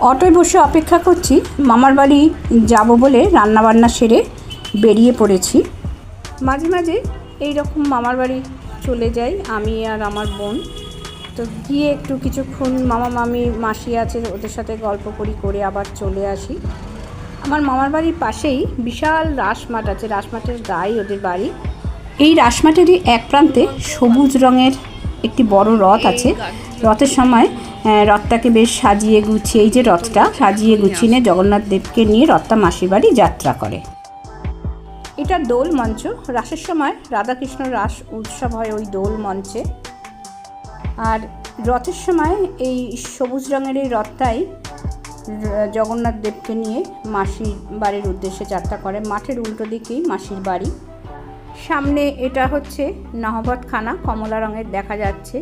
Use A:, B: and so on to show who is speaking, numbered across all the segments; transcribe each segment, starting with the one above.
A: অটোয় বসে অপেক্ষা করছি, মামার বাড়ি যাব বলে রান্নাবান্না সেরে বেরিয়ে পড়েছি। মাঝে মাঝে এই রকম মামার বাড়ি চলে যাই আমি আর আমার বোন। তো গিয়ে একটু কিছুক্ষণ মামা মামি মাসি আছে ওদের সাথে গল্প করে আবার চলে আসি। আমার মামার বাড়ির পাশেই বিশাল রাসমাঠ আছে, রাসমাঠের গায়ে ওদের বাড়ি। এই রাসমাঠেরই এক প্রান্তে সবুজ রঙের একটি বড় রথ আছে। রথের সময় রথটাকে বেশ সাজিয়ে গুছিয়ে, এই যে রথটা সাজিয়ে গুছিয়ে জগন্নাথ দেবকে নিয়ে রথটা মাসির বাড়ি যাত্রা করে। এটা দোল মঞ্চ। রাসের সময় রাধাকৃষ্ণ রাস উৎসব হয় ওই দোল মঞ্চে। আর রথের সময় এই সবুজ রঙের এই রথটাই জগন্নাথ দেবকে নিয়ে মাসির বাড়ির উদ্দেশ্যে যাত্রা করে। মাঠের উল্টো দিকেই মাসির বাড়ি। সামনে এটা হচ্ছে নহবতখানা, কমলা রঙের দেখা যাচ্ছে।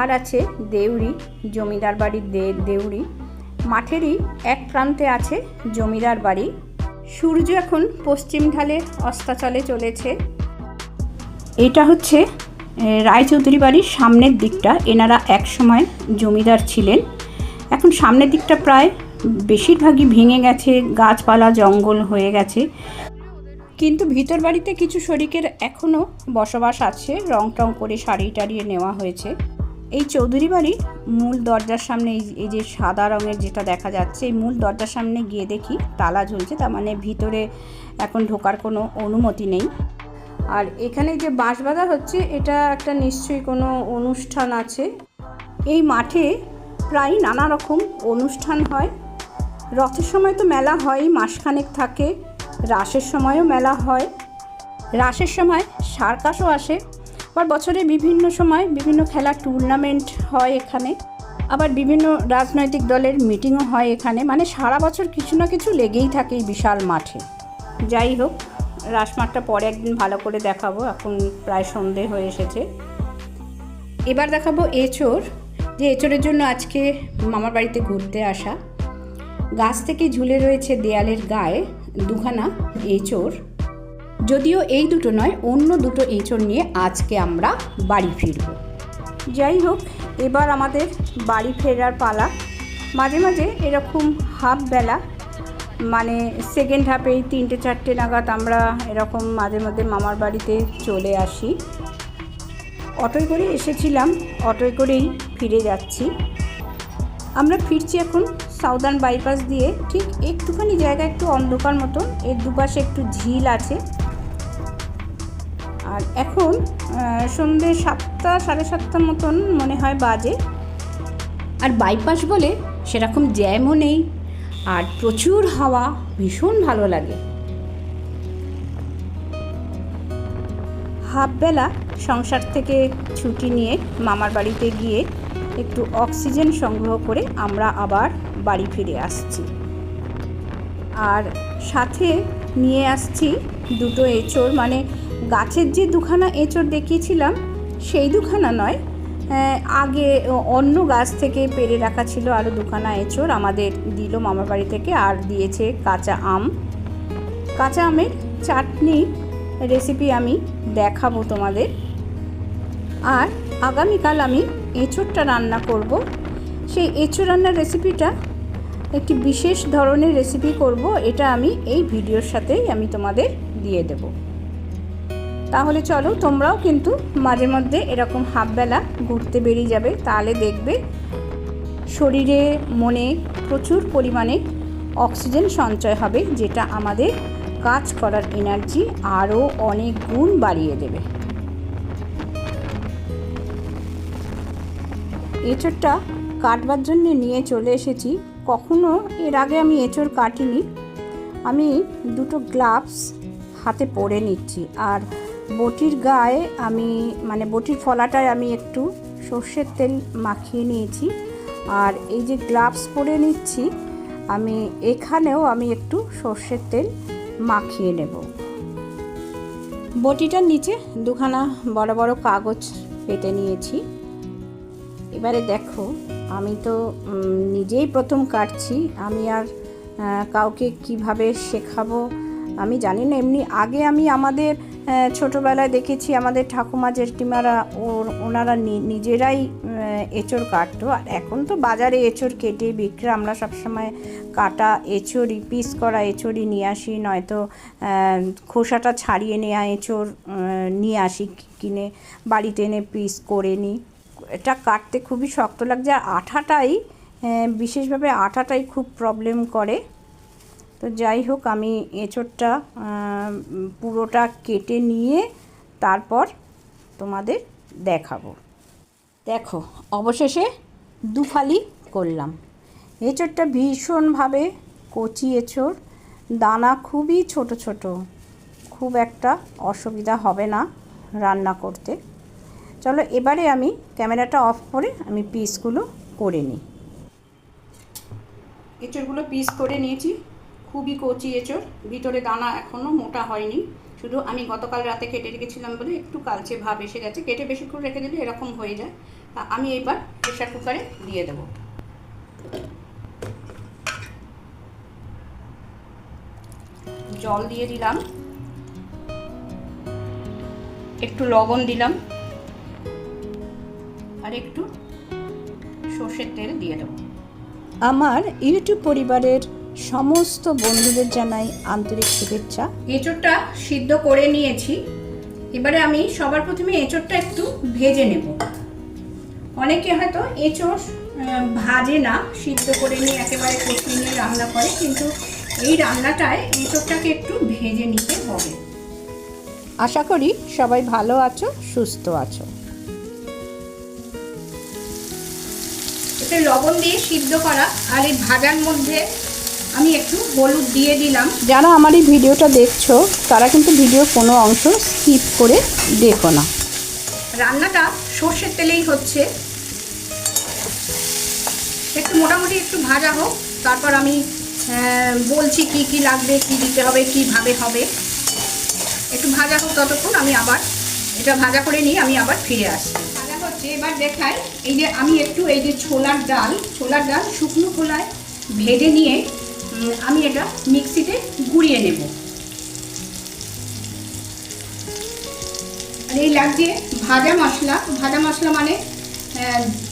A: আর আছে দেউরি, জমিদার বাড়ির দেউরি। মাঠেরই এক প্রান্তে আছে জমিদার বাড়ি। সূর্য এখন পশ্চিম ঢালে অস্তাচলে চলেছে। এটা হচ্ছে রায়চৌধুরী বাড়ির সামনের দিকটা। এনারা এক সময় জমিদার ছিলেন। এখন সামনের দিকটা প্রায় বেশিরভাগই ভেঙে গেছে, গাছপালা জঙ্গল হয়ে গেছে, কিন্তু ভিতর বাড়িতে কিছু শরিকের এখনও বসবাস আছে। রং টং করে সারিয়ে টারিয়ে নেওয়া হয়েছে। এই চৌধুরী বাড়ির মূল দরজার সামনে এই যে সাদা রঙের যেটা দেখা যাচ্ছে, এই মূল দরজার সামনে গিয়ে দেখি তালা ঝুলছে, তার মানে ভিতরে এখন ঢোকার কোনো অনুমতি নেই। আর এখানে যে বাঁশ বাঁধা হচ্ছে, এটা একটা নিশ্চয়ই কোনো অনুষ্ঠান আছে। এই মাঠে প্রায় নানা রকম অনুষ্ঠান হয়। রথের সময় তো মেলা হয়, মাসখানেক থাকে। রাসের সময়ও মেলা হয়। রাসের সময় সার্কাসও আসে। আবার বছরে বিভিন্ন সময় বিভিন্ন খেলার টুর্নামেন্ট হয় এখানে। আবার বিভিন্ন রাজনৈতিক দলের মিটিংও হয় এখানে। মানে সারা বছর কিছু না কিছু লেগেই থাকে এই বিশাল মাঠে। যাই হোক, রাসমাঠটা পরে একদিন ভালো করে দেখাবো, এখন প্রায় সন্ধে হয়ে এসেছে। এবার দেখাবো এঁচোড়। যে এঁচোড়ের জন্য আজকে মামার বাড়িতে ঘুরতে আসা। গাছ থেকে ঝুলে রয়েছে দেয়ালের গায়ে দুখানা এঁচোড়। যদিও এই দুটো নয়, অন্য দুটো এঁচোড় নিয়ে আজকে আমরা বাড়ি ফিরব। যাই হোক, এবার আমাদের বাড়ি ফেরার পালা। মাঝে মাঝে এরকম হাফ বেলা, মানে সেকেন্ড হাফে 3টে-4টে নাগাদ আমরা এরকম মাঝে মধ্যে মামার বাড়িতে চলে আসি। অটোয় করে এসেছিলাম, অটোয় করেই ফিরে যাচ্ছি। আমরা ফিরছি এখন সাউদার্ন বাইপাস দিয়ে। ঠিক একটুখানি জায়গা একটু অন্ধকার মতন, এর দুপাশে একটু ঝিল আছে। আর এখন সন্ধ্যে 7টা, 7:30 মতন মনে হয় বাজে। আর বাইপাস বলে সেরকম জ্যামও নেই, আর প্রচুর হাওয়া, ভীষণ ভালো লাগে। হাফবেলা সংসার থেকে ছুটি নিয়ে মামার বাড়িতে গিয়ে একটু অক্সিজেন সংগ্রহ করে আমরা আবার বাড়ি ফিরে আসছি। আর সাথে নিয়ে আসছি দুটো এঁচোড়, মানে গাছের যে দুখানা এঁচোড় দেখিয়েছিলাম সেই দুখানা নয়, আগে অন্য গাছ থেকে পেড়ে রাখা ছিল আরও দুখানা এঁচোড় আমাদের দিল মামার বাড়ি থেকে। আর দিয়েছে কাঁচা আম। কাঁচা আমের চাটনি রেসিপি আমি দেখাবো তোমাদের। আর আগামীকাল আমি এঁচোড়টা রান্না করব। সেই এঁচোড় রান্নার রেসিপিটা একটি বিশেষ ধরনের রেসিপি করব। এটা আমি এই ভিডিওর সাথেই আমি তোমাদের দিয়ে দেব। তাহলে চলো, তোমরাও কিন্তু মাঝে মধ্যে এরকম হাফবেলা ঘুরতে বেরিয়ে যাবে, তাহলে দেখবে শরীরে মনে প্রচুর পরিমাণে অক্সিজেন সঞ্চয় হবে, যেটা আমাদের কাজ করার এনার্জি আরও অনেক গুণ বাড়িয়ে দেবে। এঁচোড়টা কাটবার জন্য নিয়ে চলে এসেছি। কখনো এর আগে আমি এঁচোড় কাটিনি। আমি দুটো গ্লাভস হাতে পরে নিচ্ছি। আর বটির গায়ে আমি, মানে বটির ফলাটায় আমি একটু সর্ষের তেল মাখিয়ে নিয়েছি। আর এই যে গ্লাভস পরে নিচ্ছি আমি, এখানেও আমি একটু সর্ষের তেল মাখিয়ে নেব। বটিটার নিচে দুখানা বড় বড় কাগজ পেতে নিয়েছি। এবারে দেখো, আমি তো নিজেই প্রথম কাটছি, আমি আর কাউকে কিভাবে শেখাবো আমি জানি না। এমনি আগে আমি আমাদের ছোটোবেলায় দেখেছি আমাদের ঠাকুমা জেঠিমারা ওনারা নিজেরাই এঁচোড় কাটতো। আর এখন তো বাজারে এঁচোড় কেটে বিক্রি, আমরা সবসময় কাটা এঁচোড়ই, পিস করা এঁচোড়ই নিয়ে আসি, নয়তো খোসাটা ছাড়িয়ে নেওয়া এঁচোড় নিয়ে আসি কিনে, বাড়িতে এনে পিস করে নিই। এটা কাটতে খুবই শক্ত লাগছে, আর আঠাটাই বিশেষভাবে আঠাটাই খুব প্রবলেম করে। তো যাই হোক, আমি এঁচোড়টা পুরোটা কেটে নিয়ে তারপর তোমাদের দেখাবো। দেখো, অবশেষে দুফালি করলাম। এঁচোড়টা ভীষণভাবে কচি এঁচোড়, দানা খুবই ছোট ছোট, খুব একটা অসুবিধা হবে না রান্না করতে। চলো এবারে আমি ক্যামেরাটা অফ করে আমি পিসগুলো করে নিই। এঁচোড়গুলো পিস করে নিয়েছি, খুবই কচি এঁচোড়, ভিতরে দানা এখনও মোটা হয়নি, শুধু আমি গতকাল রাতে কেটে রেখেছিলাম বলে একটু কালচে ভাব এসে গেছে। কেটে বেশিক্ষণ রেখে দিলে এরকম হয়ে যায়। আমি এবার প্রেসার কুকারে দিয়ে দেব। জল দিয়ে দিলাম, একটু লবণ দিলাম, আর একটু সর্ষের তেল দিয়ে দেব। আমার ইউটিউব পরিবারের সমস্ত বন্ধুদের জানাই আন্তরিক শুভেচ্ছা। এঁচোড়টা সিদ্ধ করে নিয়েছি, এবারে আমি সবার প্রথমে এঁচোড়টা একটু ভেজে নেব। অনেকে হয়তো এঁচোড় ভাজে না, সিদ্ধ করে নিয়ে একেবারে কষিয়ে নিয়ে রান্না করে, কিন্তু এই রান্নাটায় এঁচোড়টাকে একটু ভেজে নিতে হবে। আশা করি সবাই ভালো আছো, সুস্থ আছো। এটা লবণ দিয়ে সিদ্ধ করা, আর এই ভাজার মধ্যে আমি একটু হলুদ দিয়ে দিলাম। যারা আমার এই ভিডিওটা দেখছো তারা কিন্তু ভিডিওর কোনো অংশ স্কিপ করে দেখো না। রান্নাটা সর্ষের তেলেই হচ্ছে, একটু মোটামুটি একটু ভাজা হোক, তারপর আমি বলছি কি কি লাগবে, কি দিতে হবে, কিভাবে হবে। একটু ভাজা হোক ততক্ষণ, আমি আবার এটা ভাজা করে নিয়ে আমি আবার ফিরে আসি। ভাজা হচ্ছে, এবার দেখাই। এই যে আমি একটু এই যে ছোলার ডাল শুকনো খোলায় ভেজে নিয়ে আমি এটা মিক্সিতে গুঁড়িয়ে নেব। আর এই লাগছে ভাজা মশলা মানে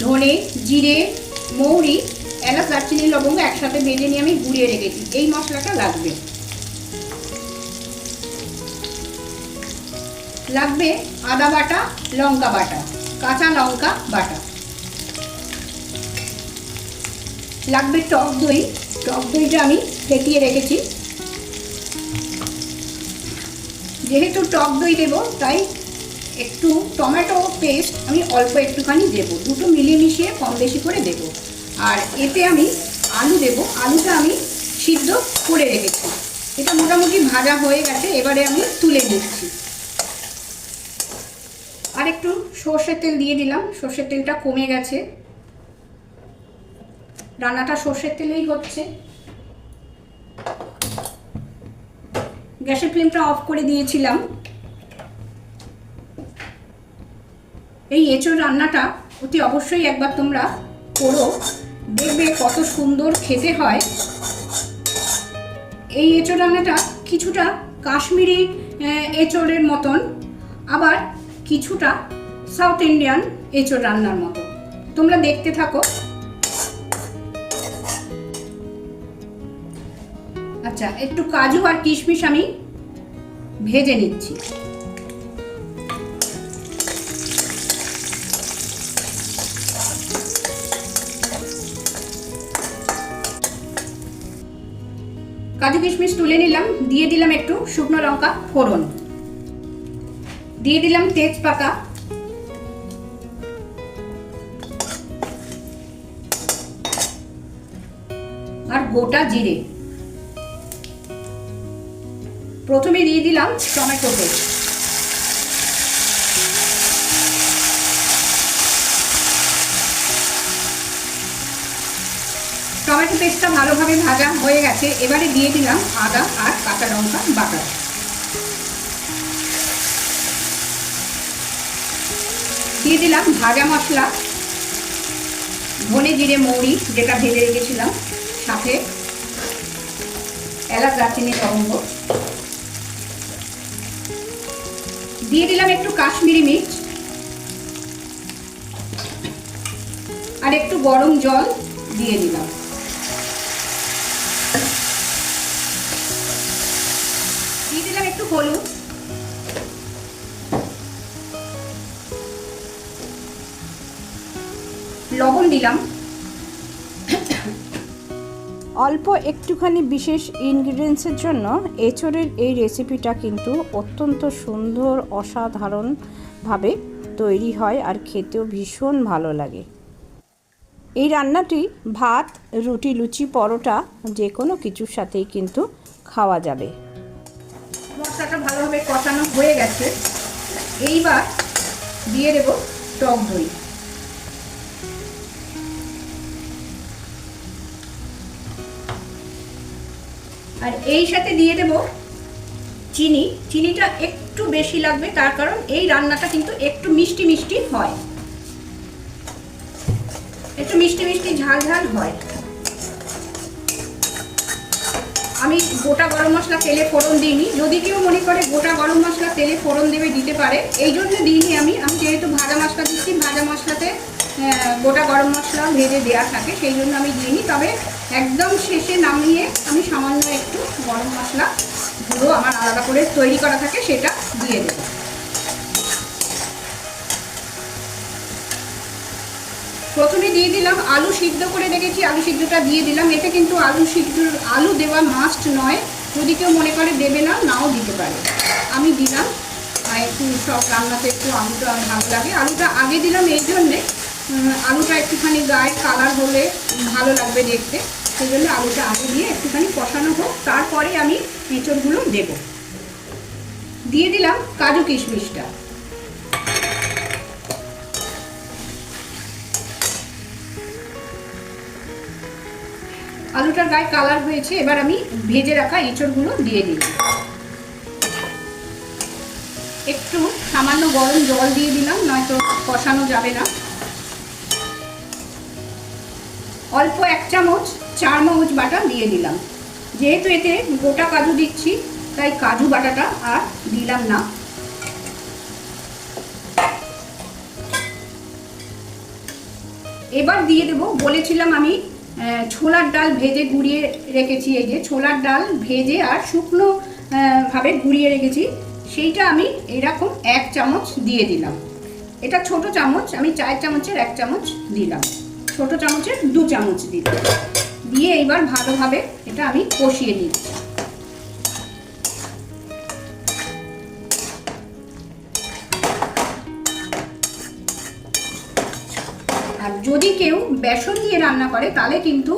A: ধনে, জিরে, মৌরি, এলাচ, দারচিনি, লবঙ্গ একসাথে ভেজে নিয়ে আমি গুঁড়িয়ে রেখেছি। এই মশলাটা লাগবে। লাগবে আদা বাটা, লঙ্কা বাটা, কাঁচা লঙ্কা বাটা, লাগবে টক দইটা আমি ফেটিয়ে রেখেছি। যেহেতু টক দই দেবো তাই একটু টমেটো পেস্ট আমি অল্প একটুখানি দেবো, দুটো মিলিয়ে মিশিয়ে কম বেশি করে দেব। আর এতে আমি আলু দেবো, আলুটা আমি সিদ্ধ করে রেখেছি। এটা মোটামুটি ভাজা হয়ে গেছে, এবারে আমি তুলে নিচ্ছি। আর একটু সর্ষের তেল দিয়ে দিলাম, সর্ষের তেলটা কমে গেছে, রান্নাটা সর্ষের তেলেই হচ্ছে। গ্যাসের ফ্লেমটা অফ করে দিয়েছিলাম। এই এঁচোড় রান্নাটা অতি অবশ্যই একবার তোমরা করো, দেখবে কত সুন্দর খেতে হয়। এই এঁচোড় রান্নাটা কিছুটা কাশ্মীরি এঁচোড়ের মতন, আবার কিছুটা সাউথ ইন্ডিয়ান এঁচোড় রান্নার মতো। তোমরা দেখতে থাকো। আচ্ছা, একটু কাজু আর কিশমিশ আমি ভেজে নিচ্ছি। কাজু কিশমিশ তুলে নিলাম, দিয়ে দিলাম একটু শুকনো লঙ্কা ফোড়ন, দিয়ে দিলাম তেজপাতা, আর গোটা জিরে। প্রথমে দিয়ে দিলাম টমেটো পেস্ট, টমেটো পেস্টটা ভালোভাবে ভাজা হয়ে গেছে। এবারে দিয়ে দিলাম আদা আর কাঁচা লঙ্কা বাটা, দিয়ে দিলাম ভাজা মশলা, ধনে, জিরে, মৌরি যেটা ভেজে রেখেছিলাম, সাথে এলাচ, দারচিনি, লবঙ্গ, দিয়ে দিলাম একটু কাশ্মীরি মির্চ আর একটু গরম জল দিয়ে দিলাম। দিয়ে দিলাম একটু হলুদ, লবণ দিলাম। অল্প একটুখানি বিশেষ ইনগ্রিডিয়েন্টসের জন্য এঁচোড়ের এই রেসিপিটা কিন্তু অত্যন্ত সুন্দর, অসাধারণভাবে তৈরি হয় আর খেতেও ভীষণ ভালো লাগে। এই রান্নাটি ভাত, রুটি, লুচি, পরোটা যে কোনো কিছুর সাথেই কিন্তু খাওয়া যাবে। মশলাটা ভালোভাবে কষানো হয়ে গেছে, এইবার দিয়ে দেব টক দই। আর এই সাথে দিয়ে দেব চিনি। চিনিটা একটু বেশি লাগবে, তার কারণ এই রান্নাটা কিন্তু একটু মিষ্টি মিষ্টি হয়, একটু মিষ্টি মিষ্টি ঝাল ঝাল হয়। আমি গোটা গরম মশলা তেলে ফোড়ন দিইনি, যদি কেউ মনে করে গোটা গরম মশলা তেলে ফোড়ন দেবে দিতে পারে, এই জন্য দিইনি। আমি যেহেতু ভাজা মশলা দিচ্ছি, ভাজা মশলাতে গোটা গরম মশলা ভেজে দেওয়া থাকে, সেই জন্য আমি দিইনি। তবে একদম শেষে নামিয়ে আমি সামান্য একটু গরম মশলা গুঁড়ো আমার আলাদা করে তৈরি করা থাকে, সেটা দিয়ে দেবো। প্রথমে দিয়ে দিলাম আলু সিদ্ধ করে রেখেছি, আলু সিদ্ধটা দিয়ে দিলাম। এতে কিন্তু আলু দেওয়া মাস্ট নয়, যদি কেউ মনে করে দেবে না, নাও দিতে পারে। আমি দিলাম, একটু সব রান্নাতে একটু আলুটা ভালো লাগে। আলুটা আগে দিলাম এই জন্যে, আলুটা একটুখানি গায়ে কালার হলে ভালো লাগবে দেখতে, সেই জন্য আলুটা আগে দিয়ে একটুখানি কষানো হোক, তারপরে আমি এঁচোড়গুলো দেব। দিয়ে দিলাম কাজু কিশমিশটা। আলুটার গায়ে কালার হয়েছে, এবার আমি ভেজে রাখা এঁচোড়গুলো দিয়ে দিলাম। একটু সামান্য গরম জল দিয়ে দিলাম, নয়তো কষানো যাবে না। অল্প 1 চামচ চারমগজ বাটা দিয়ে দিলাম। যেহেতু এতে গোটা কাজু দিচ্ছি, তাই কাজু বাটাটা আর দিলাম না। এবার দিয়ে দেব, বলেছিলাম আমি ছোলার ডাল ভেজে গুঁড়িয়ে রেখেছি, এই যে ছোলার ডাল ভেজে আর শুকনো ভাবে গুঁড়িয়ে রেখেছি, সেইটা আমি এরকম 1 চামচ দিয়ে দিলাম। এটা ছোট চামচ, আমি 4 চামচের 1 চামচ দিলাম, ছোট চামচের 2 চামচ দিলাম। দিয়ে এইবার ভালোভাবে এটা আমি কষিয়ে দিচ্ছি। আর যদি কেউ বেসন দিয়ে রান্না করে, তাহলে কিন্তু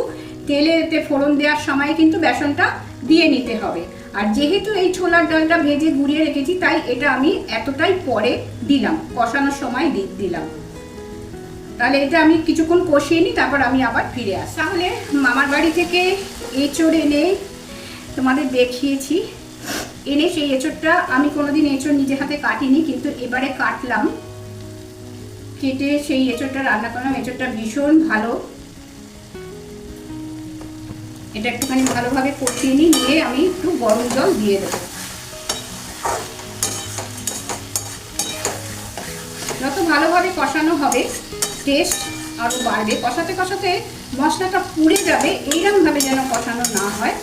A: তেলেতে ফোড়ন দেওয়ার সময় কিন্তু বেসনটা দিয়ে নিতে হবে। আর যেহেতু এই ছোলার ডালটা ভেজে গুঁড়িয়ে রেখেছি, তাই এটা আমি এতটাই পরে দিলাম, কষানোর সময় দিলাম। তাহলে এটা আমি কিছুক্ষণ কষিয়ে নিই, তারপর আমি আবার ফিরে আসি। তাহলে মামার বাড়ি থেকে এঁচোড় এনে তোমাদের দেখিয়েছি। এনে সেই এঁচোড়টা আমি কোনোদিন এঁচোড় নিজে হাতে কাটিনি, কিন্তু এবারে কাটলাম, কেটে সেই এঁচোড়টা রান্না করলাম। এঁচোড়টা ভীষণ ভালো। এটা একটুখানি ভালোভাবে কষিয়ে নিয়ে আমি একটু গরম জল দিয়ে দেবো। যত ভালোভাবে কষানো হবে, টেস্ট আরও বাড়বে। কষাতে কষাতে মশলাটা পুড়ে যাবে, এইরকমভাবে যেন কষানো না হয়।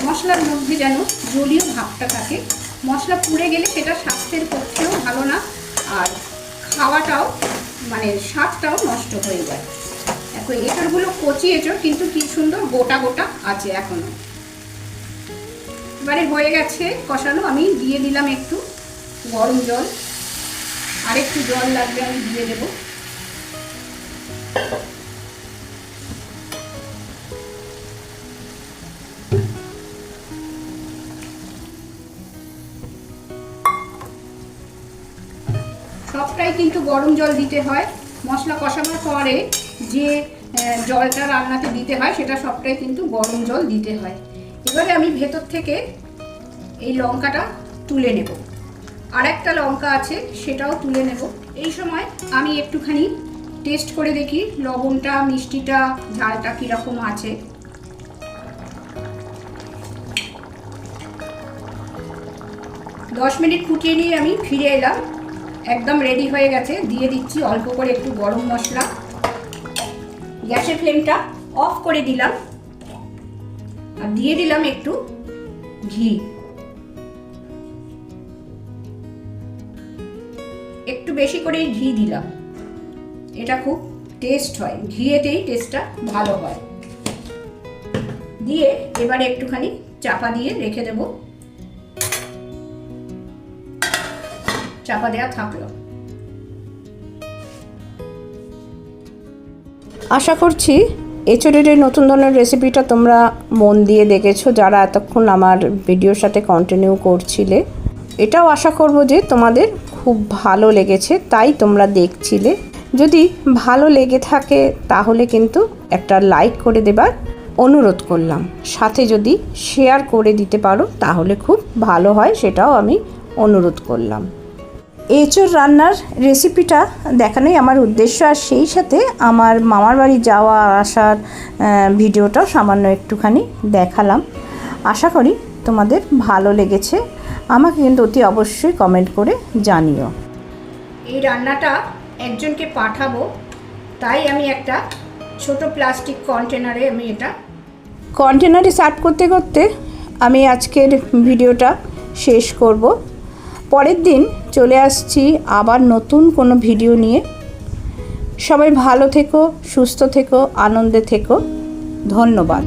A: মশলার মধ্যে যেন জলীয় ভাবটা থাকে। মশলা পুড়ে গেলে সেটা স্বাস্থ্যের পক্ষেও ভালো না, আর খাওয়াটাও মানে স্বাদটাও নষ্ট হয়ে যায়। এখন এঁচোড়গুলো কচি এঁচোড়, কিন্তু কি সুন্দর গোটা গোটা আছে এখনো। এবারে হয়ে গেছে কষানো, আমি দিয়ে দিলাম একটু গরম জল, আর একটু জল লাগবে আমি দিয়ে দেবো। সবটাই কিন্তু গরম জল দিতে হয়। মশলা কষানোর পরে যে জলটা রান্নাতে দিতে হয়, সেটা সবটাই কিন্তু গরম জল দিতে হয়। এবারে আমি ভেতর থেকে এই লঙ্কাটা তুলে নেব, আর একটা লঙ্কা আছে সেটাও তুলে নেব। এই সময় আমি একটুখানি টেস্ট করে দেখি লবণটা, মিষ্টিটা, ঝালটা কীরকম আছে। 10 মিনিট ফুটিয়ে নিয়ে আমি ফিরে এলাম, একদম রেডি হয়ে গেছে। দিয়ে দিচ্ছি অল্প করে একটু গরম মশলা, গ্যাসের ফ্লেমটা অফ করে দিলাম, আর দিয়ে দিলাম একটু ঘি। একটু বেশি করে ঘি দিলাম, এটা খুব টেস্ট হয়, ঘিয়েতেই টেস্টটা ভালো হয়। দিয়ে এবারে একটুখানি চাপা দিয়ে রেখে দেব। চাপা দেওয়া থাকলো। আশা করছি এঁচোড়ের এই নতুন ধরনের রেসিপিটা তোমরা মন দিয়ে দেখেছো, যারা এতক্ষণ আমার ভিডিওর সাথে কন্টিনিউ করছিলে। এটাও আশা করব যে তোমাদের খুব ভালো লেগেছে, তাই তোমরা দেখছিলে। যদি ভালো লেগে থাকে তাহলে কিন্তু একটা লাইক করে দেবার অনুরোধ করলাম, সাথে যদি শেয়ার করে দিতে পারো তাহলে খুব ভালো হয়, সেটাও আমি অনুরোধ করলাম। এঁচোড় রান্নার রেসিপিটা দেখানোই আমার উদ্দেশ্য, আর সেই সাথে আমার মামার বাড়ি যাওয়া আসার ভিডিওটাও সামান্য একটুখানি দেখালাম। আশা করি তোমাদের ভালো লেগেছে। আমাকে কিন্তু অতি অবশ্যই কমেন্ট করে জানিও। এই রান্নাটা একজনকে পাঠাবো, তাই আমি একটা ছোট প্লাস্টিক কন্টেনারে কন্টেনারে সার্ভ করতে করতে আমি আজকের ভিডিওটা শেষ করব। পরের দিন চলে আসছি আবার নতুন কোনো ভিডিও নিয়ে। সবাই ভালো থেকো, সুস্থ থেকো, আনন্দে থেকো। ধন্যবাদ।